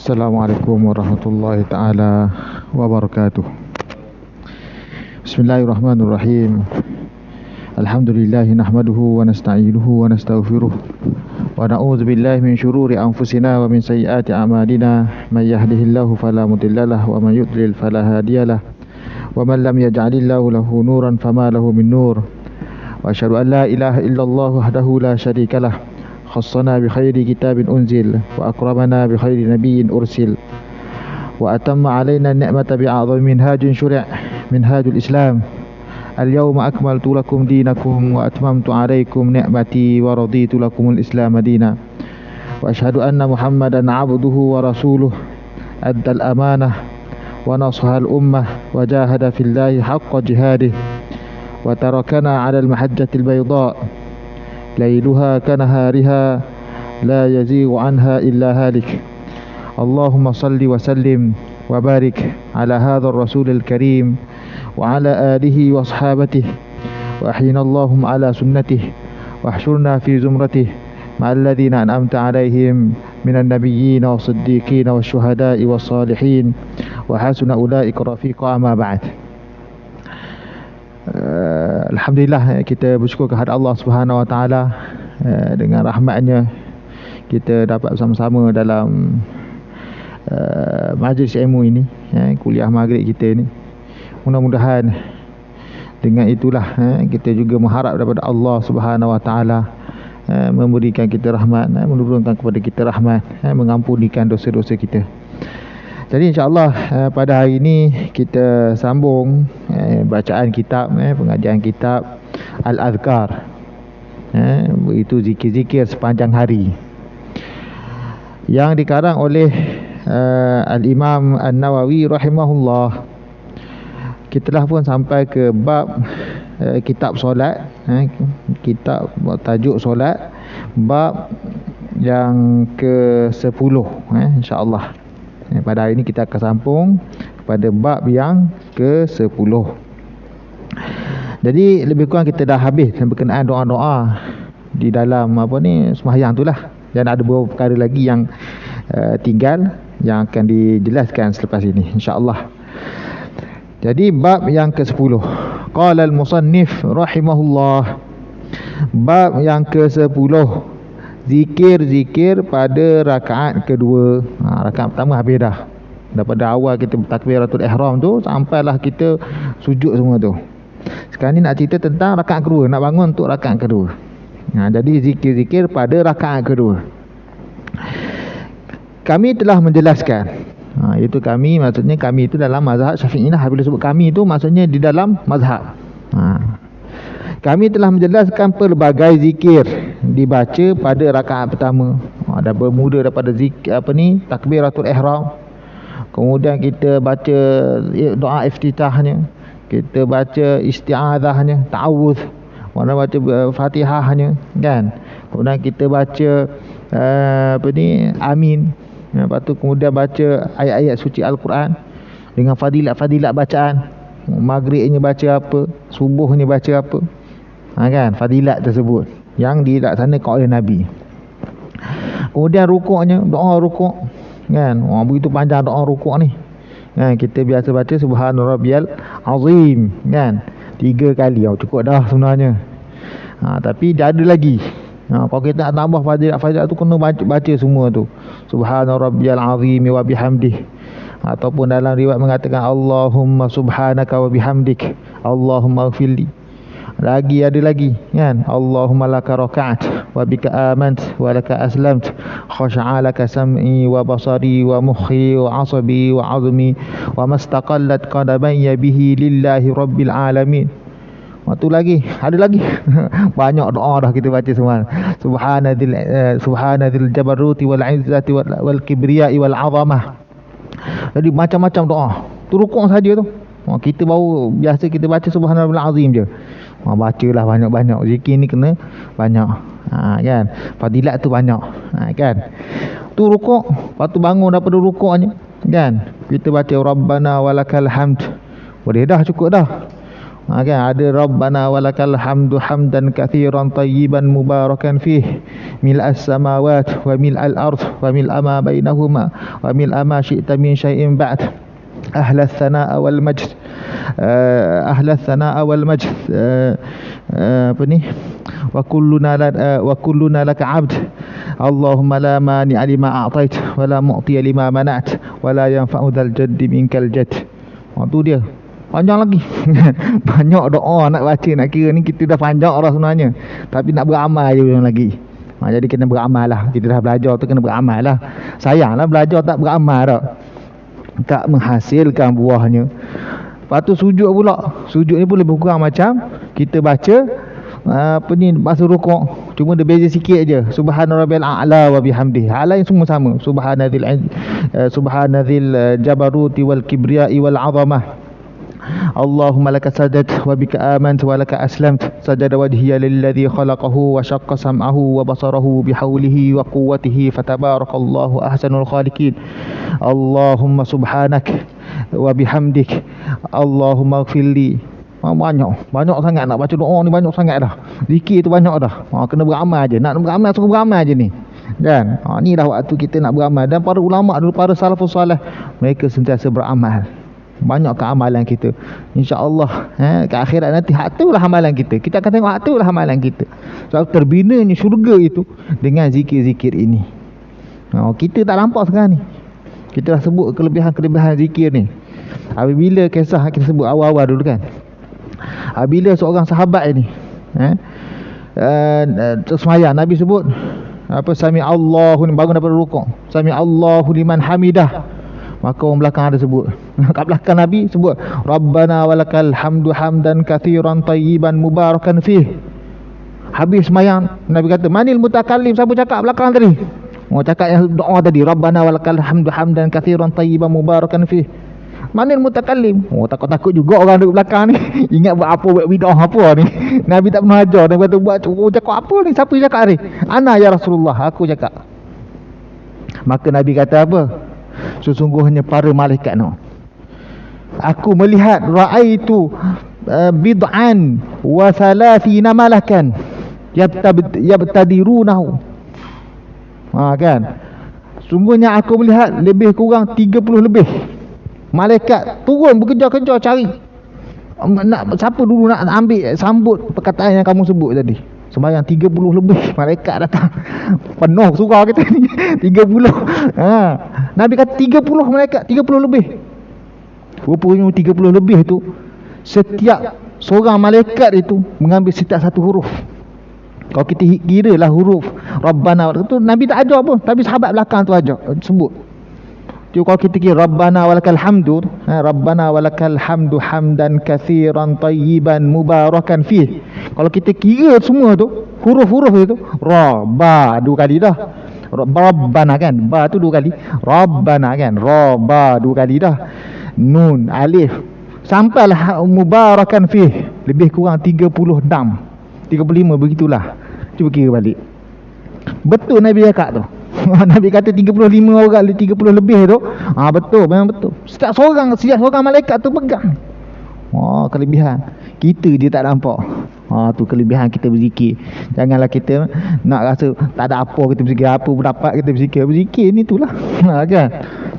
Assalamualaikum warahmatullahi taala wabarakatuh. Bismillahirrahmanirrahim. Alhamdulillahi nahmaduhu wa nasta'inuhu wa nastaghfiruh wa na'udzu billahi min syururi anfusina wa min sayyiati a'malina. May yahdihillahu fala mudhillalah wa may yudlil fala hadiyalah. Wa man lam yaj'alillahu lahu nuran fama lahu min nur. Wa asyhadu an la ilaha illallah wahdahu la syarikalah. خصنا بخير كتاب أنزل وأكرمنا بخير نبي أرسل وأتم علينا النعمة بأعظم منهاج شرع منهاج الإسلام. اليوم أكملت لكم دينكم وأتممت عليكم نعمتي ورضيت لكم الإسلام دينا. وأشهد أن محمدا عبده ورسوله أدى الأمانة ونصح الأمة وجاهد في الله حق جهاده وتركنا على المحجة البيضاء ليلها كنهارها لا يزيغ عنها إلا هالك. اللهم صل وسلم وبارك على هذا الرسول الكريم وعلى آله وصحابته وأحينا اللهم على سنته واحشرنا في زمرته مع الذين أنعمت عليهم من النبيين والصديقين والشهداء والصالحين وحسن أولئك رفيقا. أما بعد. Alhamdulillah, kita bersyukur kepada Allah Subhanahu Wa Taala, dengan rahmatnya kita dapat bersama-sama dalam majlis ilmu ini, kuliah maghrib kita ni. Mudah-mudahan dengan itulah kita juga mengharap daripada Allah Subhanahu Wa Taala memberikan kita rahmat, menurunkan kepada kita rahmat, mengampunikan dosa-dosa kita. Jadi insya-Allah pada hari ini kita sambung bacaan kitab, pengajian kitab Al-Adhkar, itu zikir-zikir sepanjang hari, yang dikarang oleh Al-Imam An-Nawawi rahimahullah. Kita telah pun sampai ke bab kitab solat, kitab tajuk solat, bab yang ke-10, insya-Allah. Pada hari ini kita akan sambung kepada bab yang ke-10. Jadi lebih kurang kita dah habis berkenaan doa-doa di dalam sembahyang itulah. Dan ada beberapa perkara lagi yang tinggal, yang akan dijelaskan selepas ini, insya-Allah. Jadi bab yang ke-10. Qala al-musannif rahimahullah. Bab yang ke-10, zikir-zikir pada rakaat kedua. Rakaat pertama habis dah. Daripada awal kita takbiratul ihram tu sampailah kita sujud semua tu. Sekarang ni nak cerita tentang rakaat kedua, nak bangun untuk rakaat kedua. Jadi zikir-zikir pada rakaat kedua. Kami telah menjelaskan, itu kami, maksudnya kami itu dalam mazhab Syafi'i lah. Bila sebut kami itu maksudnya di dalam mazhab. Kami telah menjelaskan pelbagai zikir dibaca pada rakaat pertama. Ada bermula daripada zikir takbiratul ihram. Kemudian kita baca doa iftitahnya, kita baca isti'adzahnya, ta'awudz, mana baca Fatihahnya, kan. Kemudian kita baca amin. Lepas tu kemudian baca ayat-ayat suci Al-Quran dengan fadilat-fadilat bacaan. Maghribnya baca apa, subuhnya baca apa, kan, fadilat tersebut yang dilaksanakan oleh Nabi. Kemudian rukuknya, doa rukuk, kan. Begitu panjang doa rukuk ni, kan. Kita biasa baca subhana rabbiyal azim, kan, 3 kali. Cukup dah sebenarnya. Tapi dia ada lagi. Kalau kita nak tambah fadilat tu, kena baca semua tu. Subhana rabbiyal azim wa bihamdih. Ataupun dalam riwayat mengatakan Allahumma subhanaka wa bihamdik, Allahumma ighfirli. Ada lagi, kan. Allahumma laka raka'at wa bika amant wa laka aslamt, khasha'a laka sam'i wa basari wa mukhi wa asabi wa azmi wa mastaqallat qadamayya bihi lillahi rabbil alamin. Waktu lagi, ada lagi. Banyak doa dah kita baca semua. Subhanadzil jabaruti wal izzati wal kibriyai wal azamah. Jadi macam-macam doa. Tu rukuk saja tu. Kita baru biasa kita baca subhanallahil azim je. Bacalah banyak-banyak. Zikir ni kena banyak. Kan? Fadilat tu banyak. Kan? Tu rukuk, lepas tu bangun daripada rukuknya, kan. Kita baca Rabbana walakal hamd. Boleh dah, cukup dah. Kan ada Rabbana walakal hamdu hamdan katsiran tayyiban mubarakan fih mil'as samawati wa mil'al ardh wa mil'a ma bainahuma wa mil'a ma syi'ta min syai'in ba'd ahla tsana'a wal majd ahla tsana'a wal majd apa ni wa kulluna laka 'abd Allahumma la mani'a lima a'tait wa la mu'tiya lima mana'at wa la yanfa'u dzal jaddi minkal jadd. Tu dia. Panjang lagi. Banyak doa nak baca, nak kira ni kita dah panjang dah sebenarnya. Tapi nak beramal je lagi. Jadi kena beramal lah. Kita dah belajar tu kena beramal lah. Sayanglah belajar tak beramal tak. Tak menghasilkan buahnya. Lepas tu sujud pula. Sujud ni pun lebih kurang macam kita baca apa ni masa rukuk. Cuma dia beza sikit je. Subhana rabbil a'la wa bihamdihi. A'la yang semua sama. Subhanadzil jabaruti wal kibriyai wal 'azamah. Allahumma laka sajadtu wa bika amantu wa laka aslamtu sajada wajhiya lilladzi khalaqahu wa syaqqa sam'ahu wa basarahu bihaulihi wa quwwatihi fatabarakallahu ahsanul khaliqin. Allahumma subhanak wa bihamdik Allahumma ighfirli. Banyak sangat nak baca doa ni, banyak sangat dah. Zikir tu banyak dah. Kena beramal je. Nak beramal suruh beramal je ni. Kan? Ni dah waktu kita nak beramal. Dan para ulama dulu, para salafus salih, mereka sentiasa beramal. Banyak keamalan kita, insya-Allah ke akhirat nanti hak tu lah amalan kita. Kita akan tengok hak tu lah amalan kita. Sebab terbinanya syurga itu dengan zikir-zikir ini. Kita tak nampak sekarang ni. Kita dah sebut kelebihan-kelebihan zikir ni. Apabila kisah kita sebut awal-awal dulu kan, apabila seorang sahabat ini tersemayang, Nabi sebut apa, sami Allahu, bangun daripada rukuk, sami Allahu liman hamidah. Maka orang belakang ada sebut, kat belakang Nabi sebut, Rabbana walakal hamdu hamdan katsiran tayyiban mubarakan fih. Habis semayang, Nabi kata, manil mutakallim, siapa cakap belakang tadi? Cakap yang doa tadi, Rabbana walakal hamdu hamdan katsiran tayyiban mubarakan fih. Manil mutakallim? Takut-takut juga orang duduk belakang ni. Ingat buat apa, buat bidah apa ni. Nabi tak pernah ajar. Nabi kata, buat cakap apa ni? Siapa cakap ni? Ana ya Rasulullah, aku cakap. Maka Nabi kata apa? Sesungguhnya para malaikat no, aku melihat ra'aitu bid'an wa thalathina malakan yabtadirunahu. Kan, sungguhnya aku melihat lebih kurang 30 lebih malaikat turun bekerja-kerja cari nak, siapa dulu nak ambil sambut perkataan yang kamu sebut tadi. Sembahyang 30 lebih malaikat datang. Penuh surau kita ni. 30. Nabi kata 30 malaikat, 30 lebih. Rupanya 30 lebih tu, setiap seorang malaikat itu mengambil setiap satu huruf. Kalau kita kira lah huruf Rabbana tu, Nabi tak ajar pun, tapi sahabat belakang tu ajar sebut. Jadi kalau kita kira Rabbana walakal hamdu, Rabbana walakal hamdu hamdan katsiran tayyiban mubarakan fih. Kalau kita kira semua tu, huruf-huruf itu, ra, ba, 2 kali dah. Rabbana kan, ba tu 2 kali. Rabbana kan, ra, ba 2 kali dah. Nun, alif, sampailah mubarakan fih, lebih kurang 36, 35 begitulah. Cuba kira balik. Betul Nabi cakap tu. Nabi kata 35 orang, 30 lebih tu. Betul, memang betul. Setiap seorang malaikat tu pegang. Kelebihan. Kita je tak nampak. Tu kelebihan kita berzikir. Janganlah kita nak rasa tak ada apa kita berzikir, apa dapat kita berzikir. Berzikir ni itulah. Kan?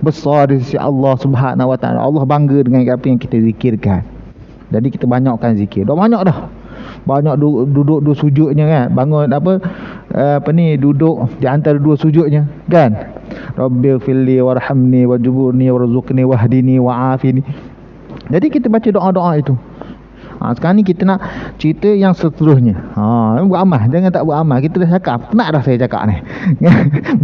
Besar di sisi Allah Subhanahu Wa Taala. Allah bangga dengan apa yang kita zikirkan. Jadi kita banyakkan zikir. Dah banyak dah. Banyak duduk sujudnya kan. Bangun duduk di antara 2 sujudnya kan. Rabbighfirli warhamni wajburni warzuqni wahdini wa'afini. Jadi kita baca doa-doa itu. Sekarang ni kita nak cerita yang seterusnya. Beramal, jangan tak beramal. Kita dah cakap, penat dah saya cakap ni.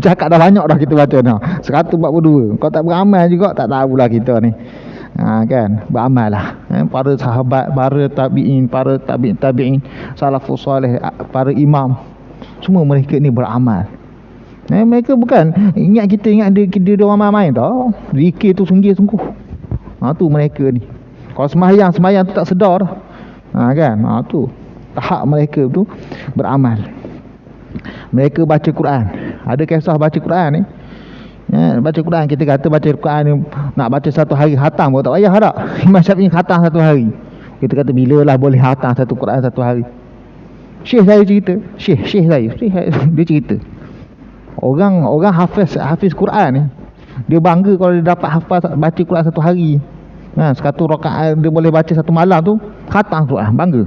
Cakap dah banyak dah kita baca dah. 142. Kalau tak beramal juga tak tahulah kita ni. Kan, beramal lah. Para sahabat, para tabi'in, para tabi'in, salafus salih, para imam, semua mereka ni beramal. Mereka bukan ingat dia orang main-main tau. Zikir tu sungguh-sungguh. Tu mereka ni. Kalau sembahyang tu tak sedar dah. Kan, tu tahap mereka tu beramal. Mereka baca Quran. Ada kisah baca Quran ni. Baca Quran, kita kata baca Quran ni nak baca 1 hari khatam pun tak payah dah. Imam Syafi'i khatam 1 hari. Kita kata bila lah boleh khatam satu Quran satu hari. Syekh saya cerita, Syekh saya dia cerita. Orang hafiz Quran ni, dia bangga kalau dia dapat hafaz baca Quran satu hari. Satu rakaat dia boleh baca satu malam tu khatam Quran, bangga.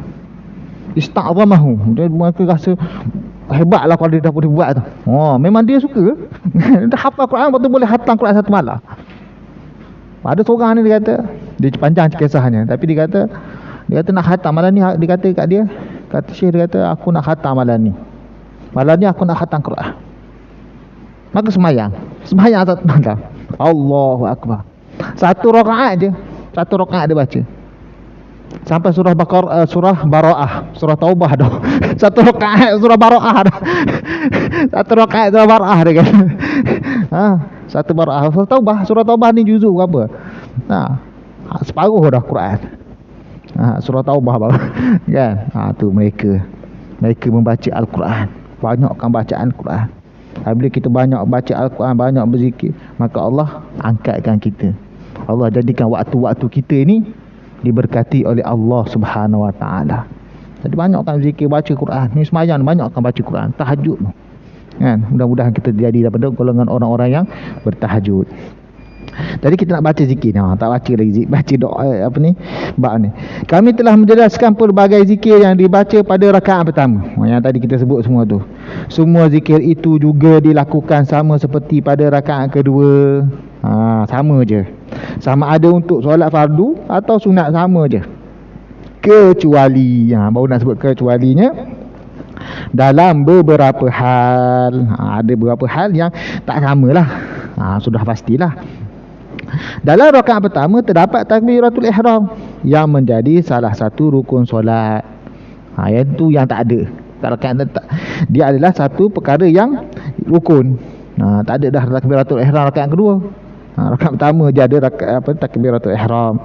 Ista'zamahu, dia rasa hebatlah kalau dia dah boleh buat tu. Memang dia suka. Dia hafal Quran lepas tu boleh khatam Quran satu malam. Ada seorang ni dia kata, dia panjang kisahnya, tapi dia kata nak khatam malam ni. Dia kata kat dia, kata Syekh, dia kata aku nak khatam malam ni aku nak khatam Quran. Maka sembahyang satu malam, Allahu Akbar, satu rakaat dia baca sampai surah Baqarah, surah Bara'ah, surah Taubah dah. Satu rakaat surah Bara'ah dah. Satu rakaat surah Bara'ah dia kata. Satu Bara'ah, surah Taubah ni juzuk berapa? Separuh dah Quran. Surah Taubah baru. Kan? Tu mereka membaca Al-Quran. Banyakkan bacaan Quran. Bila kita banyak baca Al-Quran, banyak berzikir, maka Allah angkatkan kita. Allah jadikan waktu-waktu kita ni diberkati oleh Allah Subhanahu Wa Taala. Jadi banyakkan zikir, baca Quran. Ni semayang banyakkan baca Quran, tahajud kan. Mudah-mudahan kita jadi daripada golongan orang-orang yang bertahajud. Tadi kita nak baca zikir, tak baca lagi baca doa bab ni. Kami telah menjelaskan pelbagai zikir yang dibaca pada rakaat pertama. Yang tadi kita sebut semua tu. Semua zikir itu juga dilakukan sama seperti pada rakaat kedua. Sama je. Sama ada untuk solat fardu atau sunat, sama je. Kecuali, baru nak sebut kecualinya, dalam beberapa hal. Ada beberapa hal yang tak samalah. Sudah pastilah. Dalam rakaat pertama terdapat takbiratul ihram yang menjadi salah satu rukun solat. Itu yang tak ada. Dia adalah satu perkara yang rukun. Tak ada dah takbiratul ihram rakaat kedua. Rakaat pertama dia ada takbiratul ihram.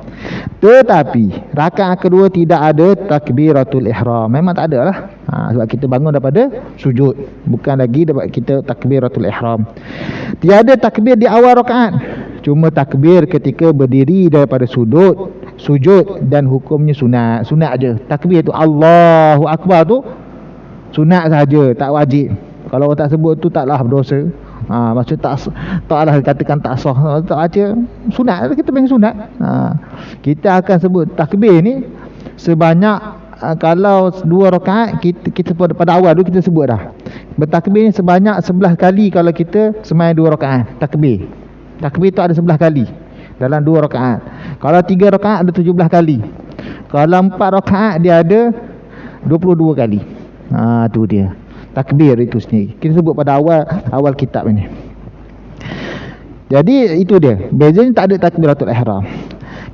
Tetapi rakaat kedua tidak ada takbiratul ihram. Memang tak ada lah. Sebab kita bangun daripada sujud, bukan lagi dapat kita takbiratul ihram. Tiada takbir di awal rakaat, cuma takbir ketika berdiri daripada sujud, dan hukumnya sunat. Sunat aje. Takbir tu Allahu Akbar tu sunat saja, tak wajib. Kalau orang tak sebut tu taklah berdosa. Maksud taklah katakan tak sah, tak baca sunat, kita panggil sunat. Kita akan sebut takbir ni sebanyak kalau 2 rakaat kita pada awal tu kita sebut dah. Bertakbir ni sebanyak 11 kali kalau kita sembahyang 2 rakaat. Takbir tu ada 11 kali dalam 2 rakaat. Kalau 3 rakaat ada 17 kali. Kalau 4 rakaat dia ada 22 kali. Tu dia takbir itu sendiri. Kita sebut pada awal kitab ini. Jadi itu dia. Bezanya tak ada takbiratul ihram.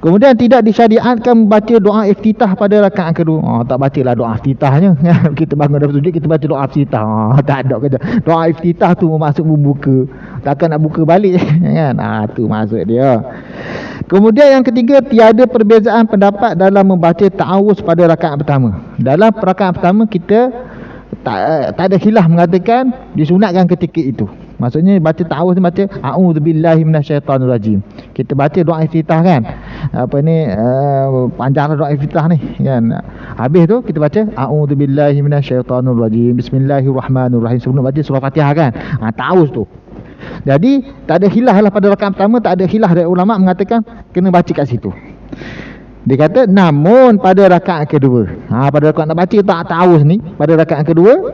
Kemudian tidak disyariatkan membaca doa iftitah pada rakaat kedua. Tak bacalah doa iftitahnya. Kita bangun dari sujud kita baca doa iftitah. Tak ada kata. Doa iftitah tu maksud membuka. Takkan nak buka balik kan. Tu maksud dia. Kemudian yang ketiga, tiada perbezaan pendapat dalam membaca ta'awuz pada rakaat pertama. Dalam rakaat pertama kita tak ada khilaf mengatakan disunatkan ketika itu. Maksudnya baca ta'awuz ni baca a'udzubillahi minasyaitonirrajim. Kita baca doa iftitah kan. Panjanglah doa iftitah ni kan. Habis tu kita baca a'udzubillahi minasyaitonirrajim. Bismillahirrahmanirrahim. Sebelum baca surah Fatihah kan. Ta'awuz tu. Jadi tak ada khilaf lah pada rakaat pertama, tak ada khilaf dari ulama mengatakan kena baca kat situ. Dia kata namun pada rakaat kedua, pada rakaat nak baca tak ta'awuz ni pada rakaat kedua,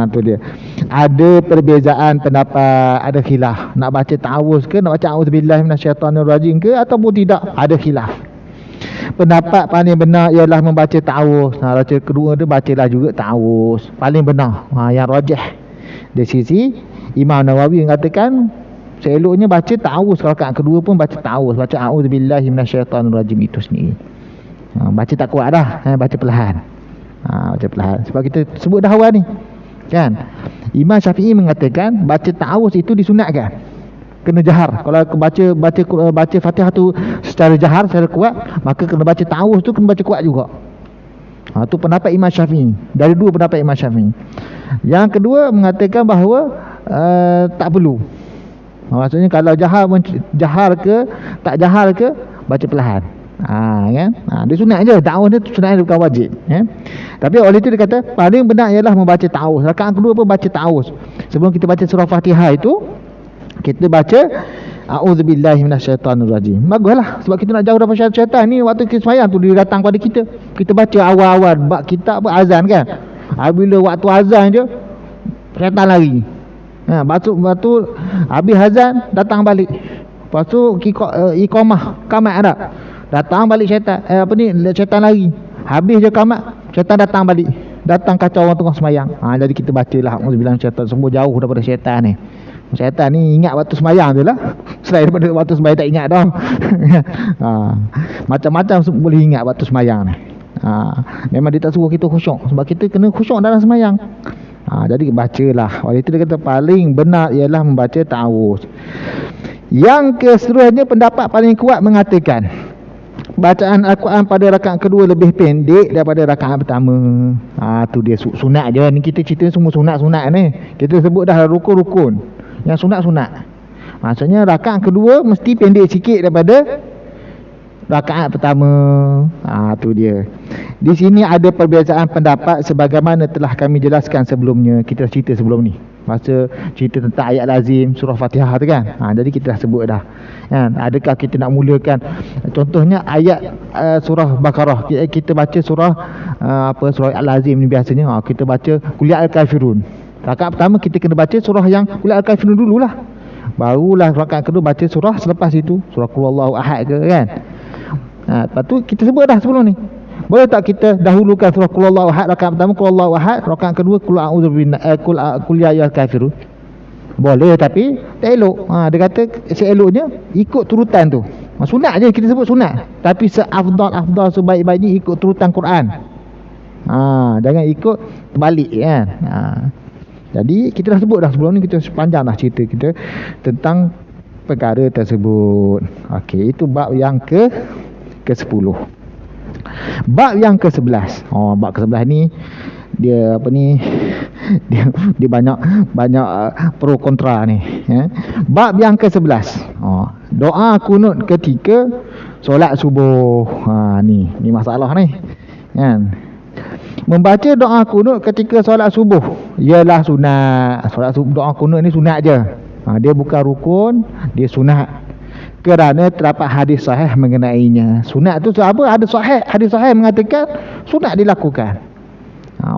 tu dia. Ada perbezaan pendapat, ada khilaf. Nak baca ta'awuz ke, nak baca a'udzubillahi minasyaitonirrajim ke ataupun tidak, ada khilaf. Pendapat paling benar ialah membaca ta'awuz. Rakaat kedua tu bacalah juga ta'awuz. Paling benar. Yang rajih dari sisi Imam Nawawi mengatakan seeloknya baca ta'awuz. Rakaat kedua pun baca ta'awuz, baca a'udzubillahi minasyaitonirrajim itu sendiri. Baca tak kuat dah, baca perlahan. Baca perlahan. Sebab kita sebut dah awal ni kan. Imam Syafi'i mengatakan baca ta'awuz itu disunatkan. Kena jahar. Kalau baca Fatihah tu secara jahar, secara kuat, maka kena baca ta'awuz tu kena baca kuat juga. Tu pendapat Imam Syafi'i. Dari 2 pendapat Imam Syafi'i. Yang kedua mengatakan bahawa tak perlu. Maksudnya kalau jahar ke tak jahar ke, baca perlahan. Kan? Dia sunat je, ta'awuz dia sunat, dia bukan wajib. Tapi oleh itu dia kata paling benar ialah membaca ta'awuz. Rakaat kedua pun baca ta'awuz. Sebelum kita baca surah Fatihah itu, kita baca a'udzubillahi minasyaitanirrajim. Baguslah, sebab kita nak jauh daripada syaitan ni. Waktu kita sembahyang tu dia datang pada kita. Kita baca awal-awal bab kita apa azan kan. Bila waktu azan je syaitan lari. Lepas tu habis azan datang balik. Lepas tu iqamah qamat ada. Datang balik syaitan. Syaitan lari. Habis je qamat, syaitan datang balik. Datang kacau orang tengah sembahyang. Jadi kita bacalah auzubillahi minasyaitan, semua jauh daripada syaitan ni. Syaitan ni ingat waktu sembahyang tu lah. Selain daripada waktu sembahyang tak ingat dah. Macam-macam boleh ingat waktu sembahyang ni. Memang dia tak suruh kita khusyuk, sebab kita kena khusyuk dalam sembahyang. Jadi bacalah. Oleh itu dia kata paling benar ialah membaca ta'awuz. Yang keseluruhannya pendapat paling kuat mengatakan bacaan Al-Quran pada rakaat kedua lebih pendek daripada rakaat pertama. Tu dia sunat je ni, kita cerita semua sunat-sunat ni. Kita sebut dah rukun-rukun. Yang sunat-sunat, maksudnya rakaat kedua mesti pendek sikit daripada rakaat pertama. Tu dia. Di sini ada perbezaan pendapat sebagaimana telah kami jelaskan sebelumnya. Kita cerita sebelum ni, masa cerita tentang ayat lazim surah Fatihah tu kan. Jadi kita dah sebut dah kan. Adakah kita nak mulakan, contohnya ayat surah Baqarah, kita baca surah surah al-lazim ni biasanya kita baca qul ya al-kafirun. Rakaat pertama kita kena baca surah yang qul ya al-kafirun dululah. Barulah rakaat kedua baca surah selepas itu, surah qul huwallahu ahad ke kan. Lepas tu kita sebut dah sebelum ni. Boleh tak kita dahulukan surah qul huwallahu ahad rakaat pertama, qul huwallahu ahad, rakaat kedua qul a'udzu qul ya ayyuhal kafirun? Boleh, tapi tak elok. Dia kata seeloknya ikut turutan tu. Sunat je kita sebut sunat, tapi seafdal sebaik-baiknya ikut turutan Quran. Jangan ikut terbalik kan. Jadi kita dah sebut dah sebelum ni, kita sepanjang dah cerita kita tentang perkara tersebut. Okey, itu bab yang ke-10. Bab yang ke-11. Bab ke-11 ni dia dia banyak pro kontra ni. Bab yang ke-11. Doa kunut ketika solat subuh. Ni masalah ni. Kan? Membaca doa kunut ketika solat subuh ialah sunat. Solat subuh, doa kunut ni sunat je. Dia bukan rukun, dia sunat. Kerana terdapat hadis sahih mengenainya. Sunat tu apa? Ada hadis sahih mengatakan sunat dilakukan.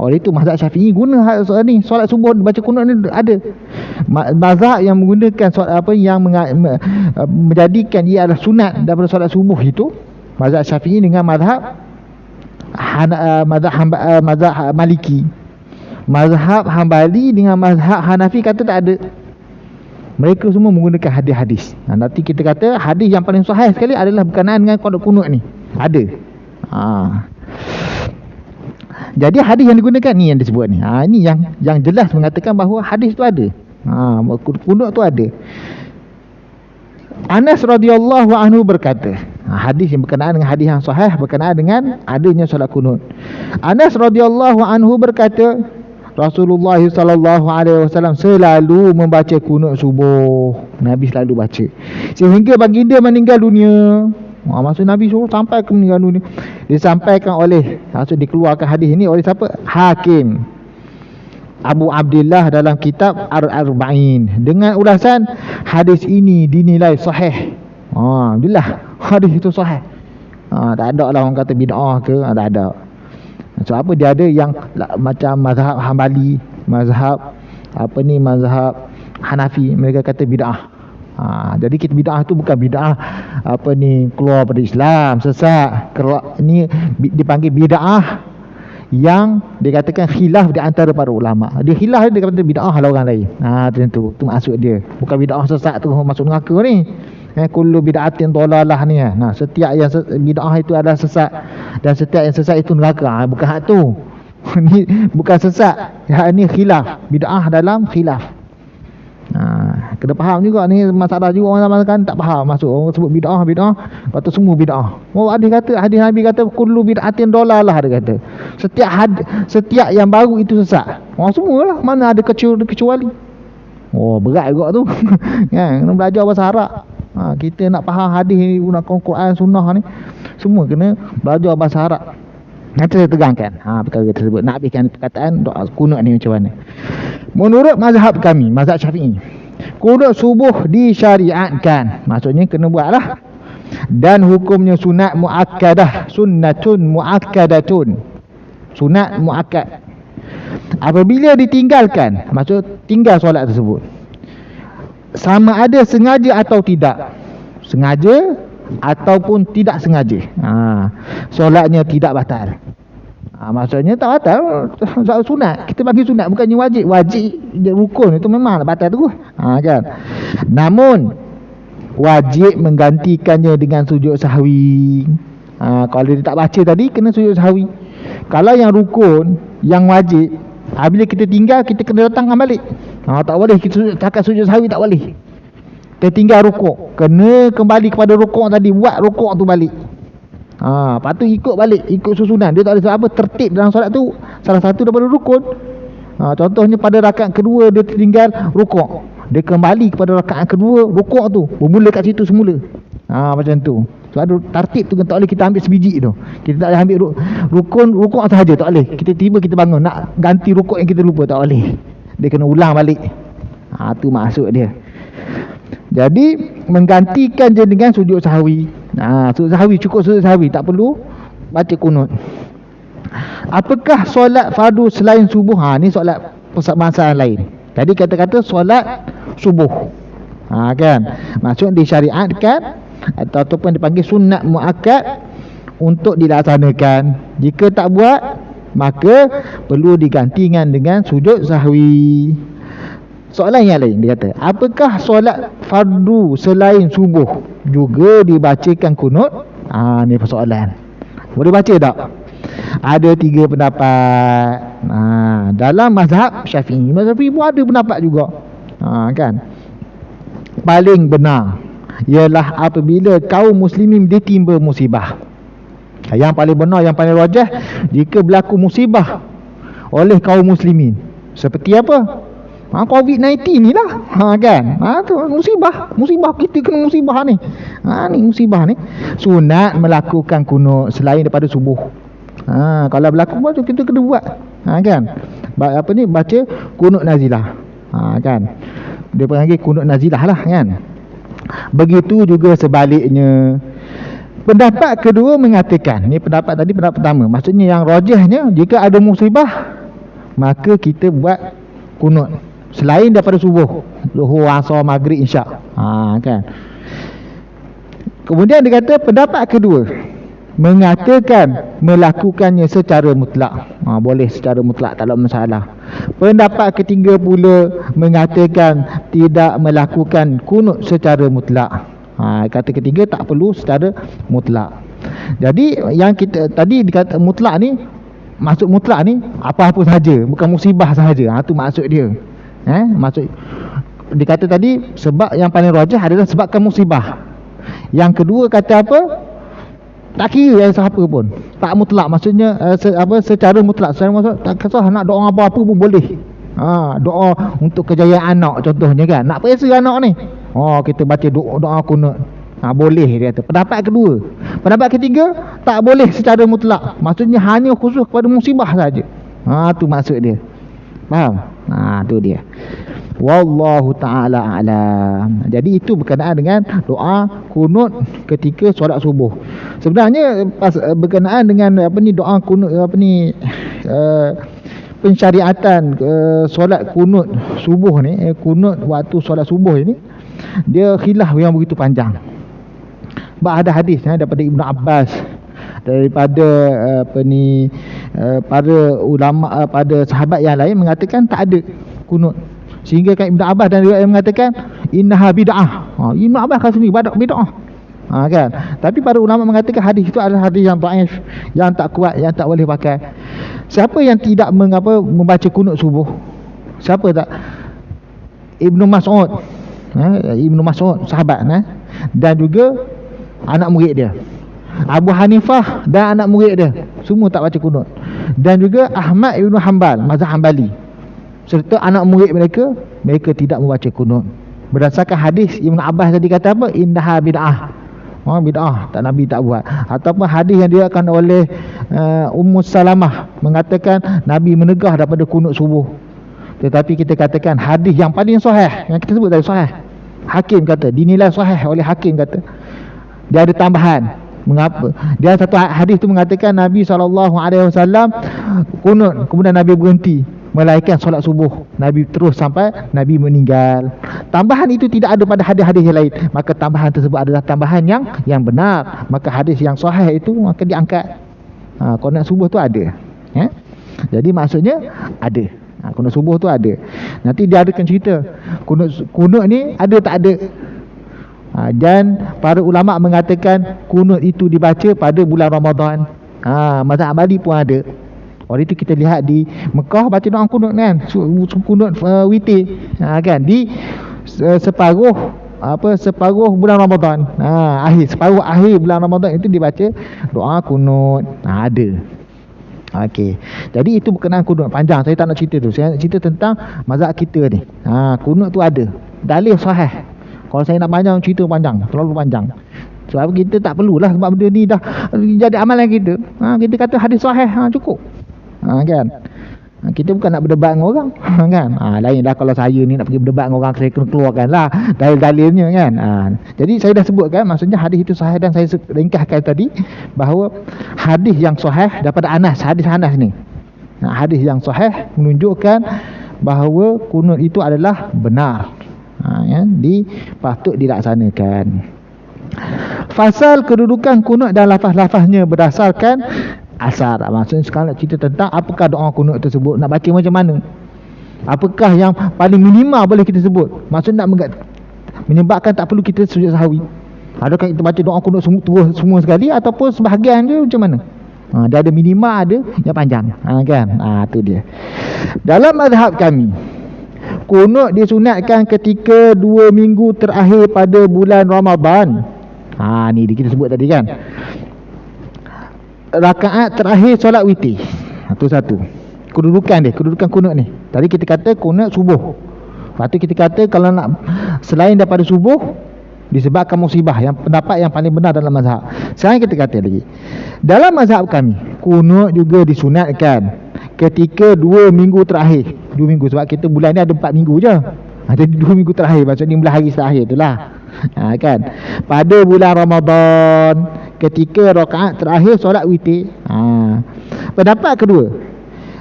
Oleh itu mazhab Syafi'i guna ni, solat subuh baca kunut ni ada. Mazhab yang menggunakan solat yang menjadikan ia adalah sunat daripada solat subuh itu mazhab Syafi'i dengan mazhab Maliki. Mazhab Hambali dengan mazhab Hanafi kata tak ada. Mereka semua menggunakan hadis-hadis. Nanti kita kata hadis yang paling sahih sekali adalah berkenaan dengan kunut ni. Ada. Jadi hadis yang digunakan ni yang disebut ni. Ini yang jelas mengatakan bahawa hadis tu ada. Kunut tu ada. Anas radhiyallahu anhu berkata, hadis yang berkenaan dengan hadis yang sahih berkenaan dengan adanya solat kunut. Anas radhiyallahu anhu berkata, Rasulullah sallallahu alaihi wasallam selalu membaca kunut subuh. Nabi selalu baca sehingga baginda meninggal dunia. Maksud Nabi suruh sampai ke meninggal dunia. Disampaikan oleh, maksud dikeluarkan hadis ini oleh siapa? Hakim Abu Abdullah dalam kitab Ar-Arba'in dengan ulasan hadis ini dinilai sahih. Alhamdulillah hadis itu sahih. Tak ada lah orang kata bid'ah ke, tak ada. So apa dia ada yang macam mazhab Hambali, mazhab mazhab Hanafi, mereka kata bid'ah. Jadi kita bid'ah tu bukan bid'ah keluar dari Islam, sesat. Ni dipanggil bid'ah yang dikatakan khilaf di antara para ulama. Dia khilaf, dia kata bid'ah lah orang lain. Tentu tu maksud dia. Bukan bid'ah sesat tu masuk neraka ni. Kullu bid'atin dhalalah ni. Setiap yang bid'ah itu adalah sesat, dan setiap yang sesat itu neraka. Bukan hak tu. Ni bukan sesat. Hak ni khilaf. Bid'ah dalam khilaf. Kena faham juga ni masalah juga. Orang kan tak faham masuk. Orang sebut bid'ah, lepas tu semua bid'ah. Hadis Nabi kata kullu bid'atin dhalalah, dia kata. Setiap yang baru itu sesat. Semualah, mana ada kecuali. Berat juga tu. Kena belajar bahasa Arab. Kita nak faham hadis ni, nak Quran sunnah ni. semua kena belajar bahasa Arab. Nanti saya tegangkan perkara tersebut. Nak habiskan perkataan doa kunut ni macam mana. Menurut mazhab kami, mazhab Syafi'i, kunut subuh disyariatkan. Maksudnya kena buatlah. Dan hukumnya sunat muakkadah, sunnatun muakkadatun. Sunat muakkad. Apabila ditinggalkan, maksud tinggal solat tersebut, sama ada sengaja atau tidak, sengaja ataupun tidak sengaja, solatnya tidak batal. Maksudnya tak batal, sunat. Kita bagi sunat, bukannya wajib. Wajib rukun itu memang batal tu. Kan. Namun wajib menggantikannya dengan sujud sahwi. Kalau dia tak baca tadi, kena sujud sahwi. Kalau yang rukun, yang wajib, bila kita tinggal, kita kena datangkan balik. Tak boleh kita takat sujud sahwi, tak boleh. Kita tinggal rukuk, kena kembali kepada rukuk tadi, buat rukuk tu balik. Lepas tu ikut balik, ikut susunan. Dia tak ada apa, tertib dalam solat tu salah satu daripada rukun. Contohnya pada rakaat kedua dia tertinggal rukuk, dia kembali kepada rakaat kedua rukuk tu, bermula kat situ semula. Macam tu. Sebab tertib tu tak boleh kita ambil sebiji tu. Kita tak boleh ambil rukuk sahaja, tak boleh. Kita tiba kita bangun nak ganti rukuk yang kita lupa, tak boleh. Dia kena ulang balik. Tu maksud dia. Jadi menggantikan je dengan sujud sahwi. Sujud sahwi, cukup sujud sahwi, tak perlu baca kunut. Apakah solat fardu selain subuh? Ni solat masalah lain. Jadi kata-kata solat subuh. Kan? Maksud disyariatkan ataupun dipanggil sunat muakkad untuk dilaksanakan. Jika tak buat, maka perlu digantikan dengan sujud sahwi. Soalan yang lain, dia kata, apakah solat fardu selain subuh juga dibacakan kunut? Ni persoalan. Boleh baca tak? Ada 3 pendapat. Dalam mazhab Syafi'i, mazhab Syafi'i pun ada pendapat juga. Kan? Paling benar ialah apabila kaum muslimin ditimba musibah. Yang paling benar, yang paling rajah, jika berlaku musibah oleh kaum muslimin. Seperti apa? COVID-19 ni lah. Kan? Tu musibah kita kena musibah ni. Ni musibah ni. Sunat melakukan kunut selain daripada subuh. Kalau berlaku apa tu kita kena buat. Kan? Baca kunut nazilah. Kan? Dia panggil kunut nazilah lah, kan? Begitu juga sebaliknya. Pendapat kedua mengatakan, ni pendapat tadi, pendapat pertama, maksudnya yang rajahnya, jika ada musibah maka kita buat kunut selain daripada subuh, zuhur, asar, maghrib, isyak. Kan? Kemudian dia kata pendapat kedua mengatakan melakukannya secara mutlak. Boleh secara mutlak, tak ada masalah. Pendapat ketiga pula mengatakan tidak melakukan kunut secara mutlak. Kata ketiga tak perlu secara mutlak. Jadi yang kita tadi dikata mutlak ni, maksud mutlak ni apa-apa sahaja, bukan musibah sahaja. Tu maksud dia. Maksud dikata tadi sebab yang paling rajah adalah sebabkan musibah. Yang kedua kata apa? Tak kira siapa pun, tak mutlak, maksudnya secara mutlak. Secara mutlak tak kisah nak doa apa-apa pun boleh. Doa untuk kejayaan anak contohnya, kan, nak perisa anak ni, kita baca doa kunut. Boleh, dia kata. Pendapat kedua. Pendapat ketiga, tak boleh secara mutlak, maksudnya hanya khusus kepada musibah saja. Tu maksud dia. Faham? Tu dia. Wallahu ta'ala a'lam. Jadi itu berkenaan dengan doa kunut ketika solat subuh. Sebenarnya berkenaan dengan doa kunut, pensyariatan solat kunut subuh ni, kunut waktu solat subuh ini, dia khilaf yang begitu panjang. Sebab ada hadis daripada Ibnu Abbas, daripada para ulama, pada sahabat yang lain mengatakan tak ada kunut. Sehingga kan Ibnu Abbas dan riwayat yang mengatakan innaha bid'ah. Ibnu Abbas kata sendiri bid'ah. Kan? Tapi para ulama mengatakan hadis itu adalah hadis yang dhaif, yang tak kuat, yang tak boleh pakai. Siapa yang tidak membaca kunut subuh? Siapa tak? Ibnu Mas'ud. Ibnu Mas'ud sahabat, dan juga anak murid dia. Abu Hanifah dan anak murid dia semua tak baca kunut. Dan juga Ahmad Ibn Hanbal, mazhab Hanbali, serta anak murid mereka tidak membaca kunut. Berdasarkan hadis Ibn Abbas tadi kata apa? Innaha bid'ah. Bid'ah, tak Nabi tak buat. Ataupun hadis yang diriwayatkan oleh Ummu Salamah mengatakan Nabi menegah daripada kunut subuh. Tetapi kita katakan hadis yang paling sahih, yang kita sebut tadi sahih, Hakim kata, dinilai sahih oleh Hakim kata, dia ada tambahan. Mengapa? Dia satu hadis tu mengatakan Nabi SAW kunut, kemudian Nabi berhenti melainkan solat subuh. Nabi terus sampai Nabi meninggal. Tambahan itu tidak ada pada hadis-hadis yang lain. Maka tambahan tersebut adalah tambahan yang benar. Maka hadis yang sahih itu maka diangkat. Kunut subuh tu ada. Jadi maksudnya ada. Kunut subuh tu ada. Nanti dia adakan cerita kunut ni ada tak ada. Dan para ulama mengatakan kunut itu dibaca pada bulan Ramadan. Mazhab Hambali pun ada. Waktu itu kita lihat di Mekah baca doa kunut kan, kunut witir kan di separuh bulan Ramadan. Separuh akhir bulan Ramadan itu dibaca doa kunut. Ada. Okey. Jadi itu berkenaan kunut. Panjang saya tak nak cerita tu. Saya nak cerita tentang mazhab kita ni. Kunut tu ada. Dalil sahih. Kalau saya nak panjang cerita panjang, terlalu panjang. Sebab kita tak perlulah, sebab benda ni dah jadi amalan kita. Kita kata hadis sahih, cukup. Kan? Kita bukan nak berdebat dengan orang, kan? Lain dah kalau saya ni nak pergi berdebat dengan orang, saya kena keluarkan lah dalil-dalilnya, kan? Jadi saya dah sebutkan, maksudnya hadis itu sahih, dan saya ringkaskan tadi bahawa hadis yang sahih daripada Anas, hadis Anas ni. Hadis yang sahih menunjukkan bahawa kunut itu adalah benar. Patut dilaksanakan. Fasal kedudukan kunut dan lafaz-lafaznya berdasarkan asar. Maksudnya sekarang nak cerita tentang apakah doa kunut tersebut, nak baca macam mana, apakah yang paling minimal boleh kita sebut. Maksudnya nak menyebabkan tak perlu kita sujud sahwi. Adakah kita baca doa kunut semua sekali, ataupun sebahagian je, macam mana? Dia ada minimal, ada yang panjang, kan? Tu dia. Dalam mazhab kami, kunut disunatkan ketika 2 minggu terakhir pada bulan Ramadan. Ni kita sebut tadi kan. Rakaat terakhir solat witir. Itu satu. Kedudukan kunut ni. Tadi kita kata kunut subuh. Lepas tu kita kata kalau nak selain daripada subuh disebabkan musibah, yang pendapat yang paling benar dalam mazhab. Sekarang kita kata lagi, dalam mazhab kami, kunut juga disunatkan ketika 2 minggu terakhir. 2 minggu sebab kita bulan ni ada 4 minggu je. Jadi 2 minggu terakhir, maksudnya 15 hari terakhir itulah. Kan? Pada bulan Ramadan ketika rakaat terakhir solat witir. Pendapat kedua,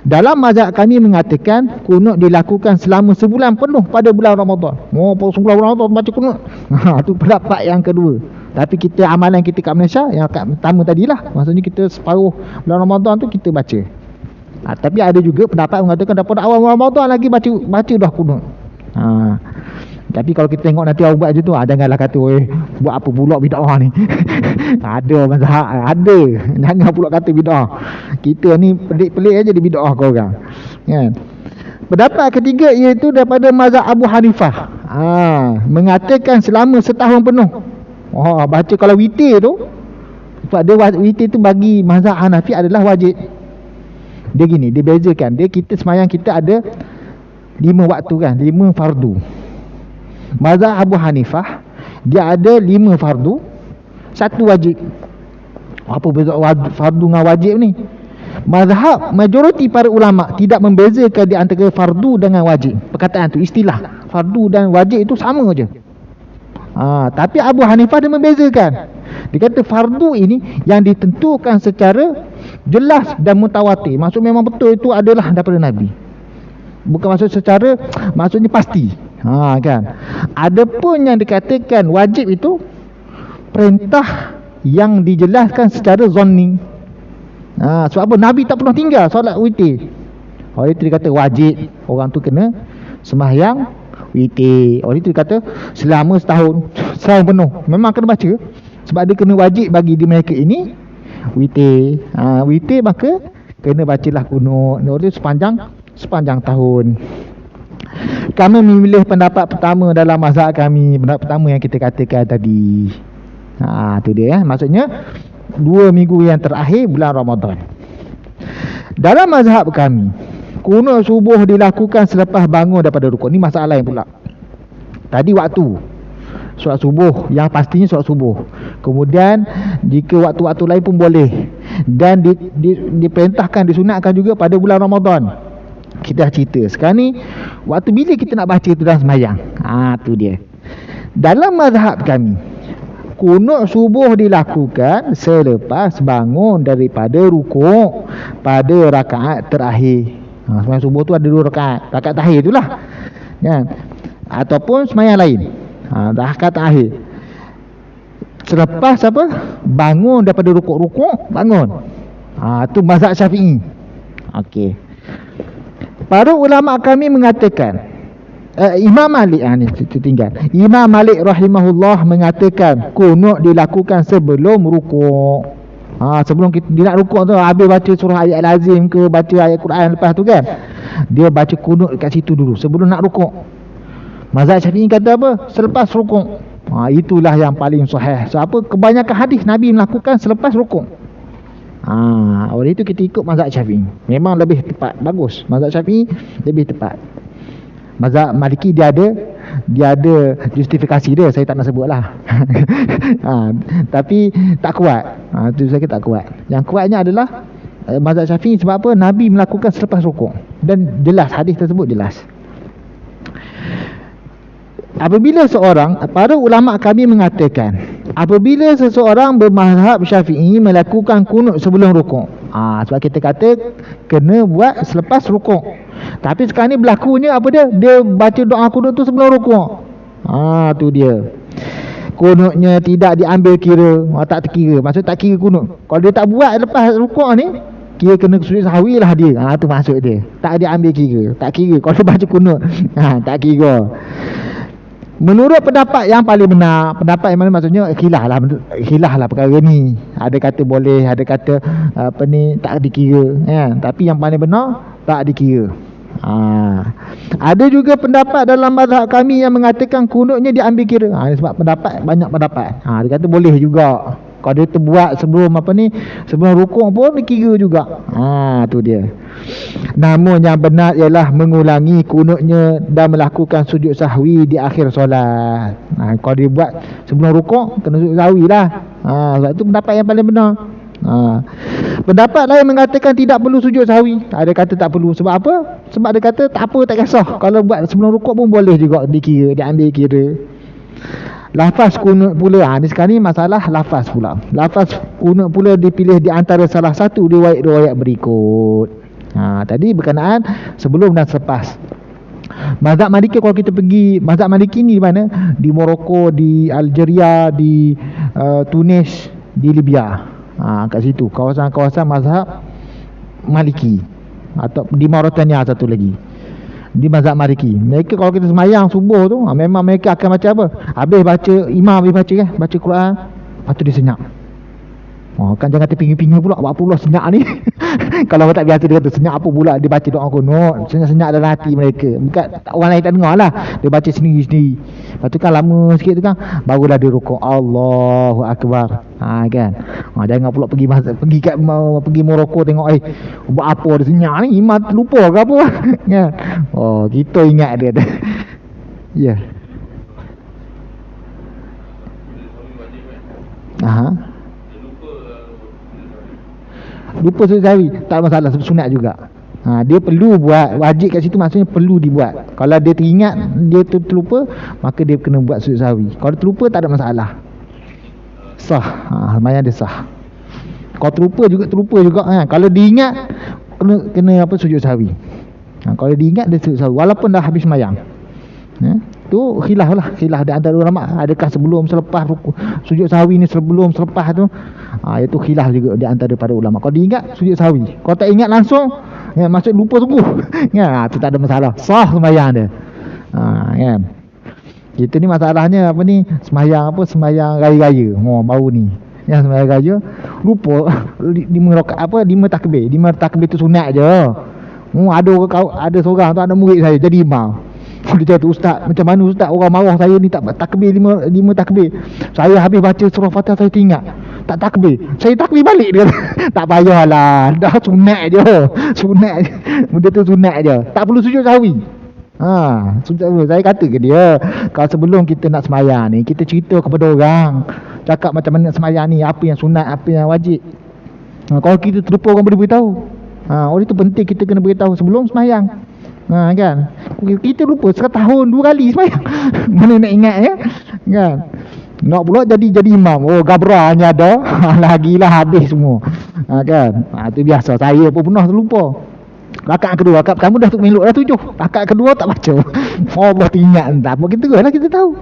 dalam mazhab kami mengatakan kunut dilakukan selama sebulan penuh pada bulan Ramadan. Sebulan Ramadan baca kunut. Itu pendapat yang kedua. Tapi kita amalan kita kat Malaysia yang kat pertama tadilah, maksudnya kita separuh bulan Ramadan tu kita baca. Tapi ada juga pendapat mengatakan daripada awal Ramadan lagi baca dah kunut. Tapi kalau kita tengok nanti orang buat je tu, janganlah kata buat apa pula bid'ah ni. Ada mazhab, ada. Jangan pula kata bid'ah. Kita ni pelik-pelik aja di bid'ah kau orang. Kan? Pendapat ketiga iaitu daripada mazhab Abu Hanifah. Mengatakan selama setahun penuh. Baca kalau witir tu, sebab dia witir tu bagi mazhab Hanafi adalah wajib. Dia gini, dia bezakan. Kita semayang kita ada 5 waktu kan, 5 fardu. Mazhab Abu Hanifah dia ada 5 fardu, 1 wajib. Apa beza fardu dengan wajib ni? Mazhab majoriti para ulama tidak membezakan di antara fardu dengan wajib. Perkataan tu istilah fardu dan wajib itu sama je. Tapi Abu Hanifah dia membezakan. Dia kata fardu ini yang ditentukan secara jelas dan mutawatir. Maksud memang betul itu adalah daripada Nabi. Bukan maksud secara, maksudnya pasti. Kan. Adapun yang dikatakan wajib itu perintah yang dijelaskan secara zonni. Sebab apa? Nabi tak pernah tinggal solat witir. Oleh itu dia kata wajib. Orang tu kena sembahyang witir. Oleh itu dia kata selama setahun penuh memang kena baca. Sebab dia kena wajib bagi di mereka ini witir. Witir maka kena bacalah kunut. Oleh itu sepanjang tahun. Kami memilih pendapat pertama dalam mazhab kami. Pendapat pertama yang kita katakan tadi. Tu dia. Maksudnya 2 minggu yang terakhir bulan Ramadan. Dalam mazhab kami, kunut subuh dilakukan selepas bangun daripada rukuk. Ni masalah yang pula. Tadi waktu solat subuh, yang pastinya solat subuh. Kemudian jika waktu-waktu lain pun boleh. Dan diperintahkan, disunatkan juga pada bulan Ramadan. Kita dah cerita. Sekarang ni waktu bila kita nak baca tu dalam sembahyang? Tu dia. Dalam mazhab kami, kunut subuh dilakukan selepas bangun daripada rukuk pada rakaat terakhir. Sembahyang subuh tu ada 2 rakaat. Rakaat terakhir itulah. Kan? Ataupun sembahyang lain. Rakaat terakhir. Selepas apa? Bangun daripada rukuk-rukuk, bangun. Tu mazhab Syafi'i. Okey. Para ulama kami mengatakan, Imam Malik ni tertinggal. Imam Malik rahimahullah mengatakan kunut dilakukan sebelum rukuk. Sebelum dia nak rukuk tu, habis baca surah ayat lazim ke, baca ayat Quran lepas tu kan, dia baca kunut kat situ dulu sebelum nak rukuk. Mazhab Syafi'i kata apa? Selepas rukuk. Itulah yang paling sahih. Sebab kebanyakan hadis Nabi melakukan selepas rukuk. Oleh itu kita ikut mazhab Syafi'i. Memang lebih tepat, bagus. Mazhab Syafi'i lebih tepat. Mazhab Maliki dia ada justifikasi dia, saya tak nak sebut lah. Tapi tak kuat. Itu saya tak kuat. Yang kuatnya adalah mazhab Syafi'i. Sebab apa? Nabi melakukan selepas rukuk. Dan jelas, hadis tersebut jelas. Apabila para ulama kami mengatakan, apabila seseorang bermazhab Syafi'i melakukan kunut sebelum rukuk, sebab kita kata kena buat selepas rukuk. Tapi sekarang ni berlakunya apa dia? Dia baca doa kunut tu sebelum rukuk. Tu dia. Kunutnya tidak diambil kira. Tak terkira. Maksud tak kira kunut. Kalau dia tak buat lepas rukuk ni, kira kena sujud sahwi lah dia. Tu maksud dia. Tak diambil kira. Tak kira. Kalau dia baca kunut, tak kira. Menurut pendapat yang paling benar, pendapat yang mana maksudnya khilaf lah perkara ni. Ada kata boleh, ada kata tak dikira, tapi yang paling benar tak dikira. Ada juga pendapat dalam mazhab kami yang mengatakan kunutnya diambil kira. Sebab banyak pendapat. Dia kata boleh juga. Kalau dia terbuat sebelum rukuk pun dikira juga. Tu dia. Namun yang benar ialah mengulangi kunutnya dan melakukan sujud sahwi di akhir solat. Kalau dia buat sebelum rukuk, kena sujud sahwi lah. Sebab itu pendapat yang paling benar. Pendapat lain mengatakan tidak perlu sujud sahwi. Ada kata tak perlu. Sebab apa? Sebab dia kata tak apa, tak kisah. Kalau buat sebelum rukuk pun boleh juga dikira, diambil kira. Lafaz kunut pula, ni sekarang ni masalah lafaz pula. Lafaz kunut pula dipilih di antara salah satu riwayat-riwayat berikut. Tadi berkenaan sebelum dan selepas. Mazhab Maliki, kalau kita pergi mazhab Maliki ni di mana? Di Morocco, di Algeria, di Tunis, di Libya. Kat situ kawasan-kawasan mazhab Maliki. Atau di Mauritania satu lagi. Di mazhab Maliki. Mereka kalau kita semayang subuh tu, memang mereka akan baca apa? Imam habis baca kan, baca Quran, lepas tu dia senyap. Kan jangan terpinggir-pinggir pula, apa pula senyap ni. Kalau tak biasa dia kata senyap apa pula, dia baca doa kunut, senyap dalam hati mereka. Bukan orang lain tak dengar lah, dia baca sendiri-sendiri. Lepas tu kan lama sikit tu kan, barulah dia rukuk, Allahu Akbar. Kan. Jangan pula pergi Morocco tengok buat apa dia senyap ni, imam lupa ke apa. Kan. Kita ingat dia. Ya. Lupa sujud sahwi, tak masalah, sunat juga. Dia perlu buat, wajib kat situ maksudnya perlu dibuat. Kalau dia teringat, dia terlupa, maka dia kena buat sujud sahwi. Kalau terlupa tak ada masalah, sah. Sembahyang dia sah. Kalau terlupa juga kan. Kalau diingat, kena sujud sahwi. Kalau diingat, dia sujud sahwi walaupun dah habis sembahyang. Tu khilaf di antara ulama. Adakah sebelum selepas sujud sahwi ni, sebelum selepas tu? Itu khilaf juga di antara para ulama. Kalau diingat, sujud sahwi. Kalau tak ingat langsung, maksud lupa sungguh. Tu tak ada masalah, sah sembahyang dia. Kan. Kita ni masalahnya sembahyang raya-raya. Baru ni. Yang sembahyang raya lupa 5 takbir. 5 takbir tu sunat je. Ada seorang tu, ada murid saya jadi imam. Dia kata, Ustaz, macam mana Ustaz, orang marah saya ni tak takbir 5 takbir. Saya habis baca surah Fatihah, saya teringat tak takbir, saya takbir balik. Dia kata, tak payahlah, dah sunat je. Benda tu sunat je, tak perlu sujud sahwi. Saya kata ke dia, kalau sebelum kita nak sembahyang ni, kita cerita kepada orang, cakap macam mana nak sembahyang ni, apa yang sunat, apa yang wajib. Kalau kita terlupa, orang boleh beritahu. Oleh itu penting kita kena beritahu sebelum sembahyang. Kan, kita lupa setahun 2 kali sembahyang. Mana nak ingat ya, kan. Nak pula jadi imam, gabranya ada. Lagilah habis semua. Kan, itu biasa, saya pun pernah terlupa. Rakaat kedua, rakaat kamu dah meluk dah 7. Rakaat kedua tak baca. Allah teringat entah apa, kita lah kita tahu.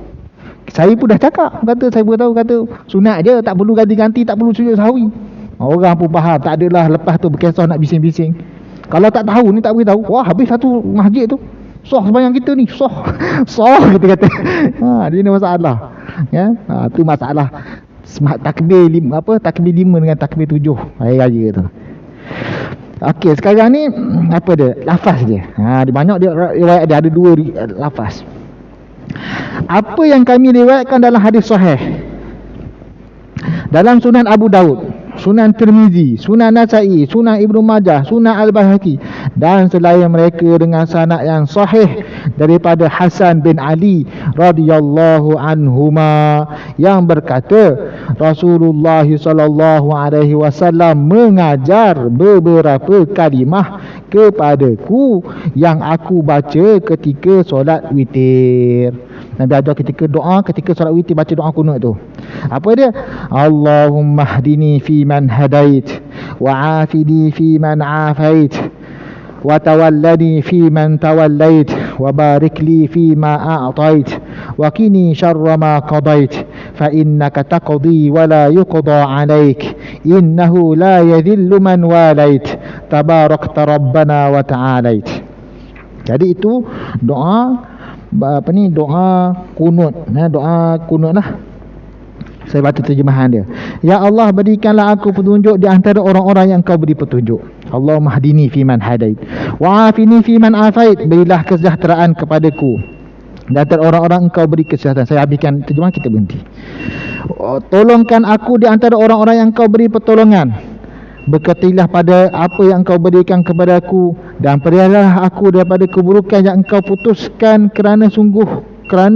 Saya pun dah cakap, saya beritahu, kata sunat je, tak perlu ganti-ganti, tak perlu sujud sahwi. Orang pun faham, tak adalah lepas tu berkisah nak bising-bising. Kalau tak tahu ni, tak beritahu, wah habis satu masjid tu. Soh sembahyang kita ni, soh kita kata. Dia ni masalah. Ya, tu masalah. Takbir 5 dengan takbir 7 hari raya tu. Okey, sekarang ni apa dia? Lafaz dia. Di banyak dia riwayat dia ada 2 lafaz. Apa yang kami riwayatkan dalam hadis sahih, dalam Sunan Abu Daud, Sunan Tirmizi, Sunan Nasa'i, Sunan Ibnu Majah, Sunan Al-Baihaqi, dan selain mereka dengan sanad yang sahih daripada Hasan bin Ali radhiyallahu anhuma, yang berkata Rasulullah sallallahu alaihi wasallam mengajar beberapa kalimah kepadaku yang aku baca ketika solat witir. Nabi ajar ketika doa, ketika solat witir baca doa kunut tu. Apa dia? Allahumma hdini fi man hadait, wa afini fi man afait, wa tawallani fi man tawallait, wa barik li fi ma a'tait, wa qini syarra ma qadait, fa innaka taqdi wa la yuqda alaik, innahu la yadhillu man walait, tabarakta rabbana wa ta'alait. Jadi itu doa doa kunut. Doa kunut lah. Saya baca terjemahan dia. Ya Allah, berikanlah aku petunjuk di antara orang-orang yang kau beri petunjuk. Allahumma hdini fi man hadait, wa afini fi man afait. Berilah kesejahteraan kepadaku di antara orang-orang engkau beri kesejahteraan. Saya habiskan terjemahan, kita berhenti. Tolongkan aku di antara orang-orang yang kau beri pertolongan. Berkatilah pada apa yang engkau berikan kepada aku, dan peliharalah aku daripada keburukan yang engkau putuskan, kerana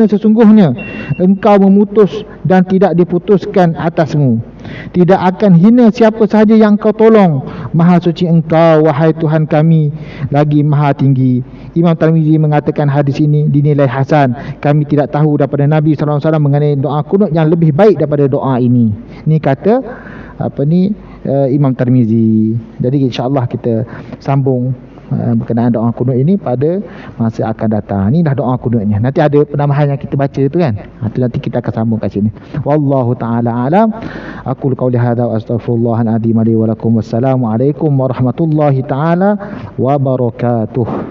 sesungguhnya engkau memutus dan tidak diputuskan atasmu. Tidak akan hina siapa sahaja yang engkau tolong. Maha suci engkau, wahai Tuhan kami, lagi maha tinggi. Imam Tirmizi mengatakan hadis ini dinilai hasan. Kami tidak tahu daripada Nabi SAW mengenai doa kunut yang lebih baik daripada doa ini. Ni kata Imam Tirmizi. Jadi insya-Allah kita sambung berkenaan doa kunut ini pada masa akan datang. Ini dah doa kunutnya. Nanti ada penambahan yang kita baca tu kan. Itu nanti kita akan sambung kat sini. Wallahu taala alam. Aqul qauli hadza wa astaghfirullahal azim li wa lakum. Wassalamu alaikum warahmatullahi taala wabarakatuh.